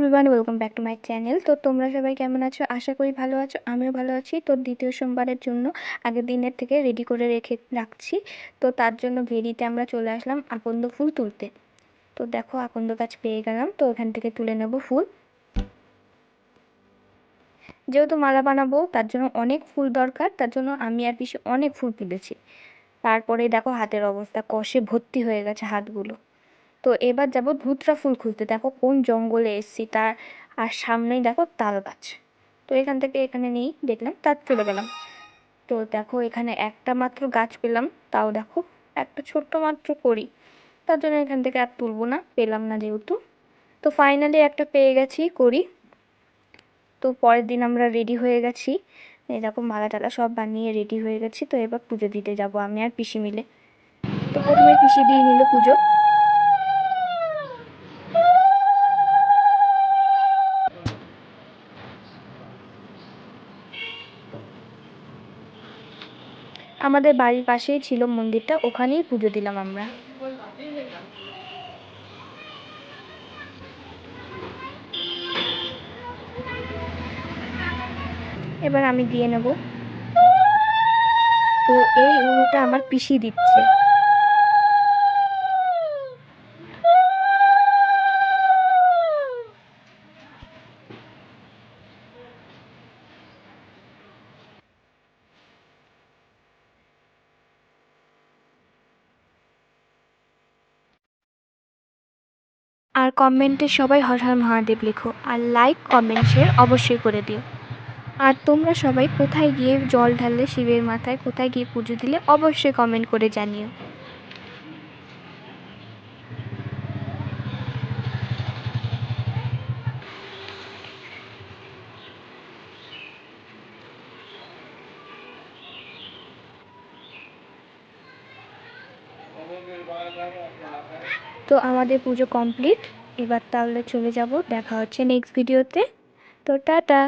Everyone, welcome back to my channel. তো তোমরা সবাই কেমন আছো? আশা করি ভালো আছো, আমিও ভালো আছি। তো দ্বিতীয় সোমবারের জন্য আগের দিনের থেকে রেডি করে রাখছি। তো তার জন্য ভেরিতে আমরা চলে আসলাম আকন্দ ফুল তুলতে। তো দেখো, আকন্দ গাছ পেয়ে গেলাম, তো ওখান থেকে তুলে নেব ফুল। যেহেতু মালা বানাবো তার জন্য অনেক ফুল দরকার, তার জন্য আমি আর পিসি অনেক ফুল তুলেছি। তারপরে দেখো হাতের অবস্থা, কষে ভর্তি হয়ে গেছে হাতগুলো। তো এবার যাব ধুতরা ফুল খুঁজতে। দেখো কোন জঙ্গলে এসেছি তার, আর সামনেই দেখো তাল গাছ। তো এখান থেকে এখানে নেই দেখলাম, তার চলে গেলাম। তো দেখো এখানে একটা মাত্র গাছ পেলাম, তাও দেখো একটা ছোট্ট মাত্র করি। তার জন্য এখান থেকে আর তুলবো না, পেলাম না যেহেতু। তো ফাইনালি একটা পেয়ে গেছি করি। তো পরের দিন আমরা রেডি হয়ে গেছি, এই দেখো মালা টালা সব বানিয়ে রেডি হয়ে গেছি। তো এবার পুজো দিতে যাব আমি আর পিসি মিলে। তো প্রথমে পিসি দিয়ে নিল পুজো। আমাদের বাড়ির পাশেই ছিল মন্দিরটা, ওখানেই পুজো দিলাম আমরা। এবার আমি দিয়ে নেব। তো এই উলুটা আমার পিসি দিচ্ছে। আর কমেন্টে সবাই হর হর মহাদেব লেখো, আর লাইক কমেন্ট শেয়ার অবশ্যই করে দিও। আর তোমরা সবাই কোথায় গিয়ে জল ঢাললে শিবের মাথায়, কোথায় গিয়ে পুজো দিলে অবশ্যই কমেন্ট করে জানিও। তো আমাদের পুজো কমপ্লিট। এবার তাহলে চলে যাব, দেখা হচ্ছে নেক্সট ভিডিওতে। তো টাটা।